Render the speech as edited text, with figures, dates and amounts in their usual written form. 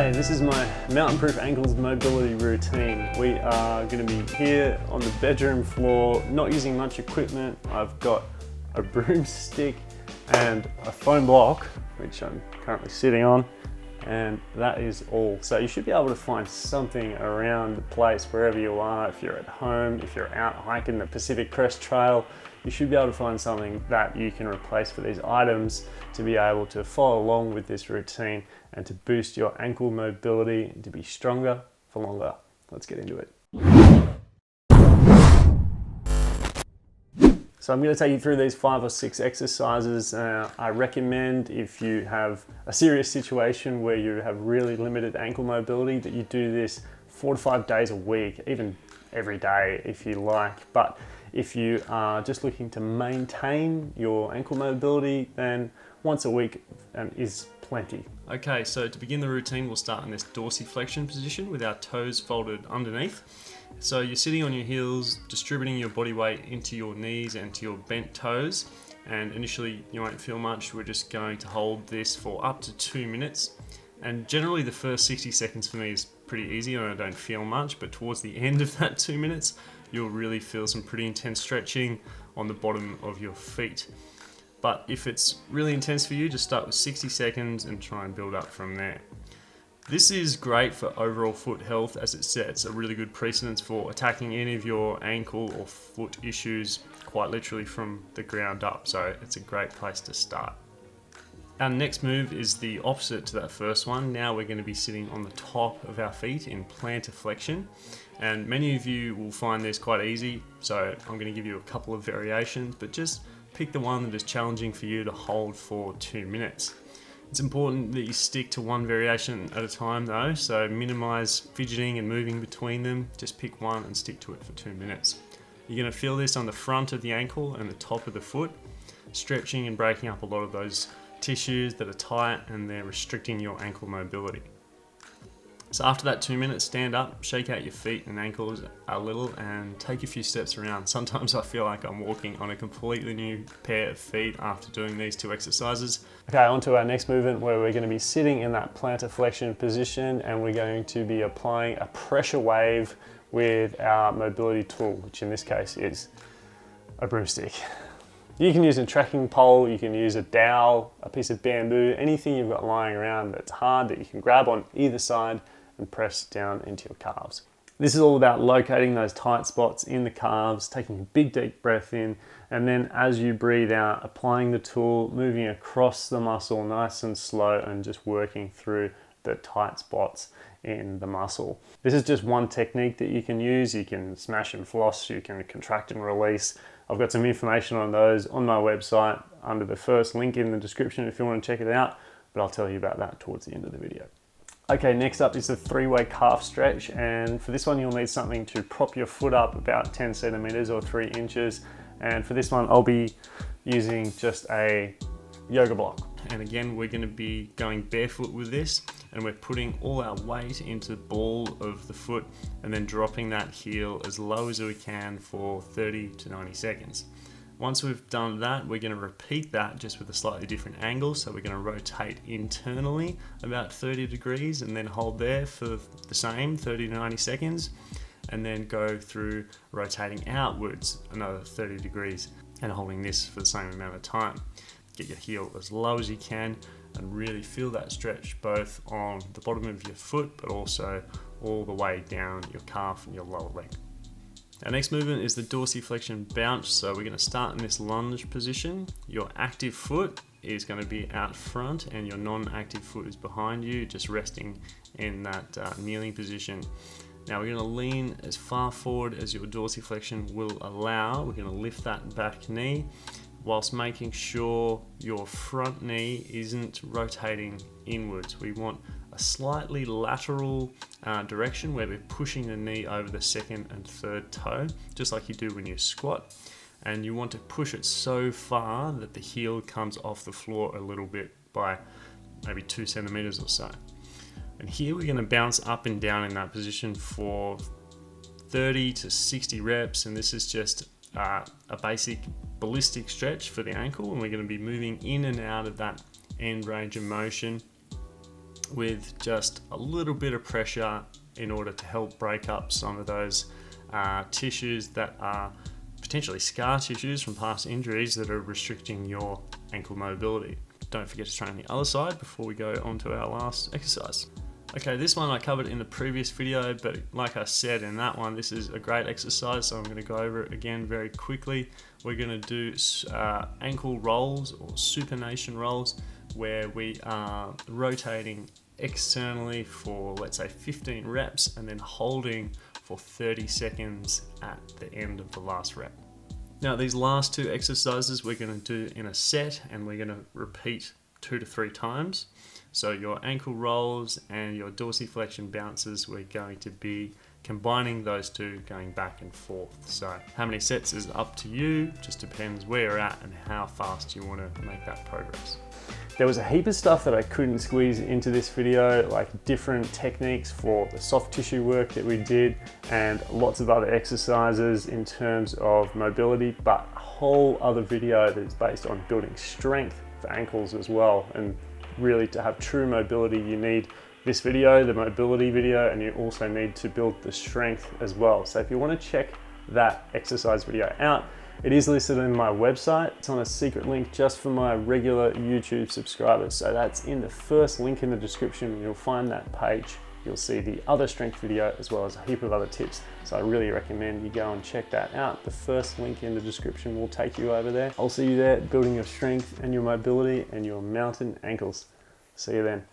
Okay, this is my mountain-proof ankles mobility routine. We are going to be here on the bedroom floor, not using much equipment. I've got a broomstick and a foam block, which I'm currently sitting on, and that is all. So you should be able to find something around the place wherever you are. If you're at home, if you're out hiking the Pacific Crest Trail, you should be able to find something that you can replace for these items to be able to follow along with this routine and to boost your ankle mobility and to be stronger for longer. Let's get into it. So I'm going to take you through these 5 or 6 exercises. I recommend if you have a serious situation where you have really limited ankle mobility that you do this 4 to 5 days a week, even every day if you like. But if you are just looking to maintain your ankle mobility, then once a week is plenty. Okay, so to begin the routine, we'll start in this dorsiflexion position with our toes folded underneath. So you're sitting on your heels, distributing your body weight into your knees and to your bent toes. And initially you won't feel much. We're just going to hold this for up to 2 minutes. And generally the first 60 seconds for me is pretty easy and I don't feel much, but towards the end of that 2 minutes, you'll really feel some pretty intense stretching on the bottom of your feet. But if it's really intense for you, just start with 60 seconds and try and build up from there. This is great for overall foot health as it sets a really good precedence for attacking any of your ankle or foot issues quite literally from the ground up. So it's a great place to start. Our next move is the opposite to that first one. Now we're going to be sitting on the top of our feet in plantar flexion. And many of you will find this quite easy. So I'm going to give you a couple of variations, but just pick the one that is challenging for you to hold for 2 minutes. It's important that you stick to one variation at a time though, so minimize fidgeting and moving between them. Just pick one and stick to it for 2 minutes. You're going to feel this on the front of the ankle and the top of the foot, stretching and breaking up a lot of those tissues that are tight and they're restricting your ankle mobility. So after that 2 minutes, stand up, shake out your feet and ankles a little and take a few steps around. Sometimes I feel like I'm walking on a completely new pair of feet after doing these 2 exercises. Okay, on to our next movement where we're going to be sitting in that plantar flexion position and we're going to be applying a pressure wave with our mobility tool, which in this case is a broomstick. You can use a trekking pole, you can use a dowel, a piece of bamboo, anything you've got lying around that's hard that you can grab on either side and press down into your calves. This is all about locating those tight spots in the calves, taking a big deep breath in, and then as you breathe out, applying the tool, moving across the muscle nice and slow and just working through the tight spots in the muscle. This is just one technique that you can use. You can smash and floss, you can contract and release. I've got some information on those on my website under the first link in the description if you want to check it out, but I'll tell you about that towards the end of the video. Okay, next up is the 3-way calf stretch, and for this one you'll need something to prop your foot up about 10 centimeters or 3 inches, and for this one I'll be using just a yoga block. And again, we're going to be going barefoot with this, and we're putting all our weight into the ball of the foot and then dropping that heel as low as we can for 30 to 90 seconds. Once we've done that, we're going to repeat that just with a slightly different angle. So we're going to rotate internally about 30 degrees and then hold there for the same 30 to 90 seconds, and then go through rotating outwards another 30 degrees and holding this for the same amount of time. Get your heel as low as you can and really feel that stretch both on the bottom of your foot but also all the way down your calf and your lower leg. Our next movement is the Dorsiflexion Bounce. So we're going to start in this lunge position. Your active foot is going to be out front and your non-active foot is behind you, just resting in that kneeling position. Now we're going to lean as far forward as your dorsiflexion will allow. We're going to lift that back knee whilst making sure your front knee isn't rotating inwards. We want a slightly lateral direction where we're pushing the knee over the second and third toe, just like you do when you squat. And you want to push it so far that the heel comes off the floor a little bit by maybe 2 centimeters or so. And here we're going to bounce up and down in that position for 30 to 60 reps, and this is just a basic ballistic stretch for the ankle, and we're going to be moving in and out of that end range of motion with just a little bit of pressure in order to help break up some of those tissues that are potentially scar tissues from past injuries that are restricting your ankle mobility. Don't forget to train the other side before we go on to our last exercise. Okay, this one I covered in the previous video, but like I said in that one, this is a great exercise, so I'm going to go over it again very quickly. We're going to do ankle rolls or supination rolls, where we are rotating externally for, let's say, 15 reps and then holding for 30 seconds at the end of the last rep. Now, these last two exercises we're going to do in a set, and we're going to repeat 2 to 3 times. So your ankle rolls and your dorsiflexion bounces, we're going to be combining those two, going back and forth. So how many sets is up to you, just depends where you're at and how fast you want to make that progress. There was a heap of stuff that I couldn't squeeze into this video, like different techniques for the soft tissue work that we did and lots of other exercises in terms of mobility, but a whole other video that's based on building strength for ankles as well. And really, to have true mobility, you need this video, the mobility video, and you also need to build the strength as well. So if you want to check that exercise video out, it is listed in my website. It's on a secret link just for my regular YouTube subscribers. So that's in the first link in the description. You'll find that page. You'll see the other strength video as well as a heap of other tips. So I really recommend you go and check that out. The first link in the description will take you over there. I'll see you there building your strength and your mobility and your mountain ankles. See you then.